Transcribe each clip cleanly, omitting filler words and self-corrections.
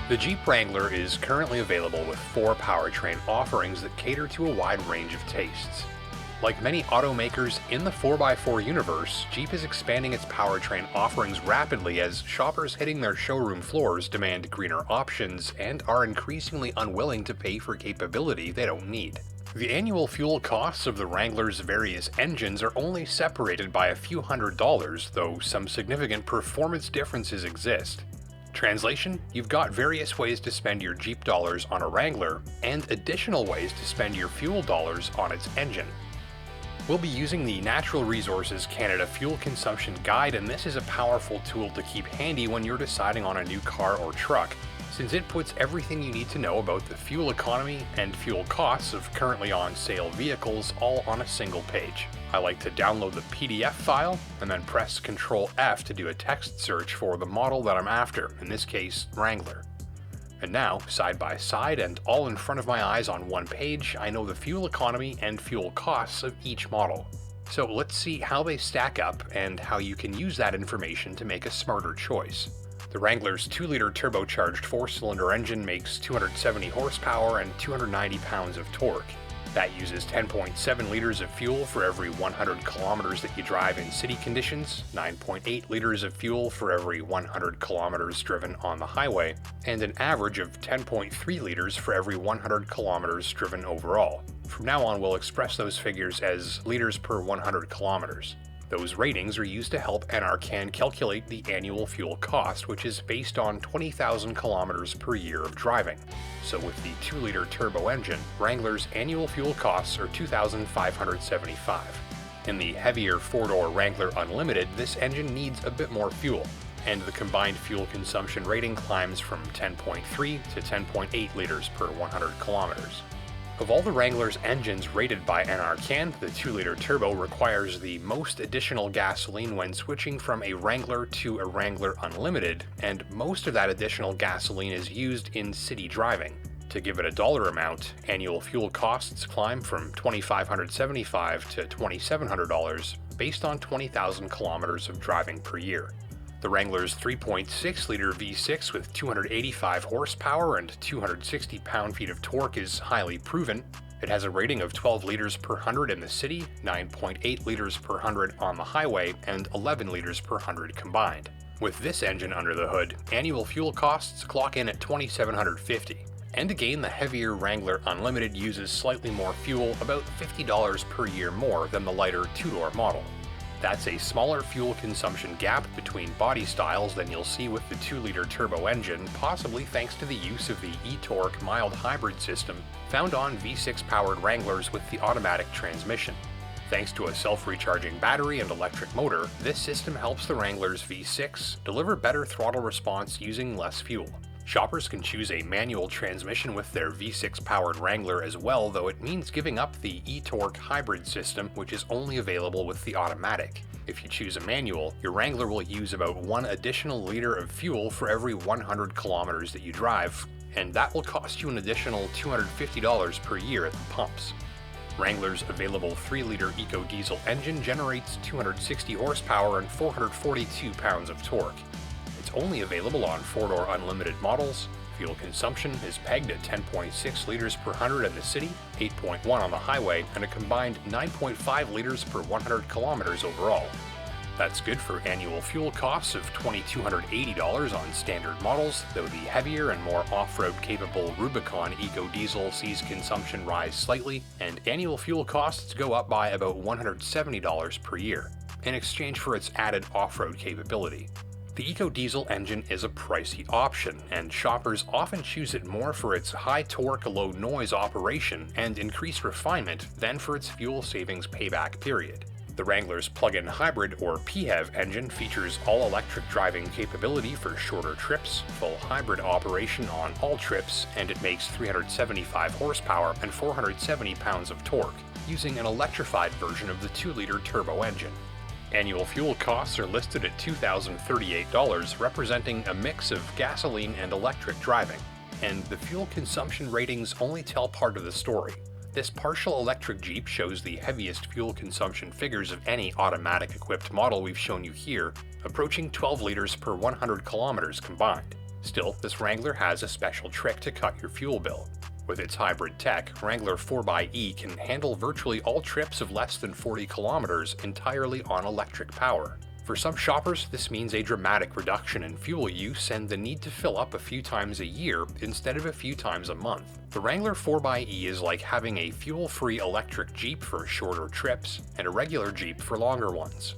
The Jeep Wrangler is currently available with 4 powertrain offerings that cater to a wide range of tastes. Like many automakers in the 4x4 universe, Jeep is expanding its powertrain offerings rapidly as shoppers hitting their showroom floors demand greener options and are increasingly unwilling to pay for capability they don't need. The annual fuel costs of the Wrangler's various engines are only separated by a few $100s, though some significant performance differences exist. Translation: you've got various ways to spend your Jeep dollars on a Wrangler, and additional ways to spend your fuel dollars on its engine. We'll be using the Natural Resources Canada Fuel Consumption Guide, and this is a powerful tool to keep handy when you're deciding on a new car or truck, since it puts everything you need to know about the fuel economy and fuel costs of currently on sale vehicles all on a single page. I like to download the PDF file and then press Ctrl F to do a text search for the model that I'm after, in this case, Wrangler. And now, side by side and all in front of my eyes on one page, I know the fuel economy and fuel costs of each model. So let's see how they stack up and how you can use that information to make a smarter choice. The Wrangler's 2-liter turbocharged 4-cylinder engine makes 270 horsepower and 290 pounds of torque. That uses 10.7 liters of fuel for every 100 kilometers that you drive in city conditions, 9.8 liters of fuel for every 100 kilometers driven on the highway, and an average of 10.3 liters for every 100 kilometers driven overall. From now on, we'll express those figures as liters per 100 kilometers. Those ratings are used to help NRCan calculate the annual fuel cost, which is based on 20,000 kilometers per year of driving. So with the 2-liter turbo engine, Wrangler's annual fuel costs are $2,575. In the heavier 4-door Wrangler Unlimited, this engine needs a bit more fuel, and the combined fuel consumption rating climbs from 10.3 to 10.8 liters per 100 kilometers. Of all the Wrangler's engines rated by NRCan, the 2-liter turbo requires the most additional gasoline when switching from a Wrangler to a Wrangler Unlimited, and most of that additional gasoline is used in city driving. To give it a dollar amount, annual fuel costs climb from $2,575 to $2,700 based on 20,000 kilometers of driving per year. The Wrangler's 3.6-liter V6 with 285 horsepower and 260 pound-feet of torque is highly proven. It has a rating of 12 liters per 100 in the city, 9.8 liters per 100 on the highway, and 11 liters per 100 combined. With this engine under the hood, annual fuel costs clock in at $2,750. And again, the heavier Wrangler Unlimited uses slightly more fuel, about $50 per year more than the lighter 2-door model. That's a smaller fuel consumption gap between body styles than you'll see with the 2-liter turbo engine, possibly thanks to the use of the e-torque mild hybrid system found on V6-powered Wranglers with the automatic transmission. Thanks to a self-recharging battery and electric motor, this system helps the Wrangler's V6 deliver better throttle response using less fuel. Shoppers can choose a manual transmission with their V6-powered Wrangler as well, though it means giving up the e-torque hybrid system, which is only available with the automatic. If you choose a manual, your Wrangler will use about 1 additional liter of fuel for every 100 kilometers that you drive, and that will cost you an additional $250 per year at the pumps. Wrangler's available 3-liter eco-diesel engine generates 260 horsepower and 442 pounds of torque. Only available on 4-door Unlimited models. Fuel consumption is pegged at 10.6 liters per 100 in the city, 8.1 on the highway, and a combined 9.5 liters per 100 kilometers overall. That's good for annual fuel costs of $2,280 on standard models, though the heavier and more off-road capable Rubicon eco-diesel sees consumption rise slightly, and annual fuel costs go up by about $170 per year, in exchange for its added off-road capability. The eco-diesel engine is a pricey option, and shoppers often choose it more for its high torque, low noise operation and increased refinement than for its fuel savings payback period. The Wrangler's plug-in hybrid or PHEV engine features all-electric driving capability for shorter trips, full hybrid operation on all trips, and it makes 375 horsepower and 470 pounds of torque, using an electrified version of the 2-liter turbo engine. Annual fuel costs are listed at $2,038, representing a mix of gasoline and electric driving, and the fuel consumption ratings only tell part of the story. This partial electric Jeep shows the heaviest fuel consumption figures of any automatic-equipped model we've shown you here, approaching 12 liters per 100 kilometers combined. Still, this Wrangler has a special trick to cut your fuel bill. With its hybrid tech, Wrangler 4xe can handle virtually all trips of less than 40 kilometers entirely on electric power. For some shoppers, this means a dramatic reduction in fuel use and the need to fill up a few times a year instead of a few times a month. The Wrangler 4xe is like having a fuel-free electric Jeep for shorter trips and a regular Jeep for longer ones.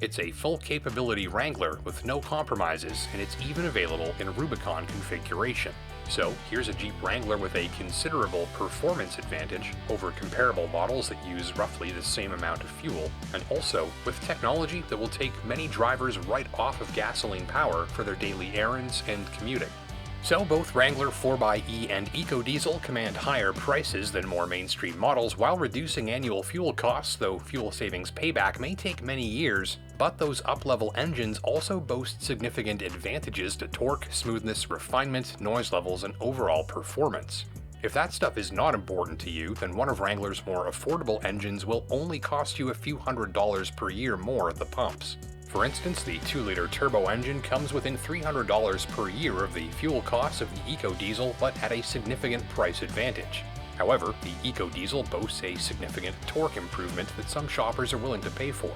It's a full-capability Wrangler with no compromises, and it's even available in Rubicon configuration. So here's a Jeep Wrangler with a considerable performance advantage over comparable models that use roughly the same amount of fuel, and also with technology that will take many drivers right off of gasoline power for their daily errands and commuting. So both Wrangler 4xe and EcoDiesel command higher prices than more mainstream models while reducing annual fuel costs, though fuel savings payback may take many years, but those up-level engines also boast significant advantages to torque, smoothness, refinement, noise levels, and overall performance. If that stuff is not important to you, then one of Wrangler's more affordable engines will only cost you a few $100s per year more at the pumps. For instance, the 2-liter turbo engine comes within $300 per year of the fuel costs of the EcoDiesel, but at a significant price advantage. However, the EcoDiesel boasts a significant torque improvement that some shoppers are willing to pay for.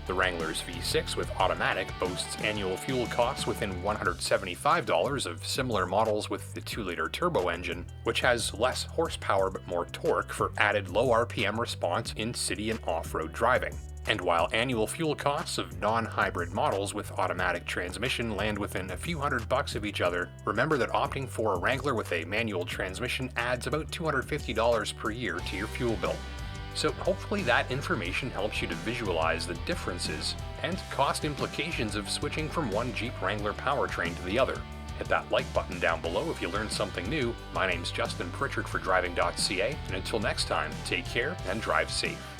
The Wrangler's V6 with automatic boasts annual fuel costs within $175 of similar models with the 2-liter turbo engine, which has less horsepower but more torque for added low RPM response in city and off-road driving. And while annual fuel costs of non-hybrid models with automatic transmission land within a few $100 of each other, remember that opting for a Wrangler with a manual transmission adds about $250 per year to your fuel bill. So hopefully that information helps you to visualize the differences and cost implications of switching from one Jeep Wrangler powertrain to the other. Hit that like button down below if you learned something new. My name's Justin Pritchard for Driving.ca, and until next time, take care and drive safe.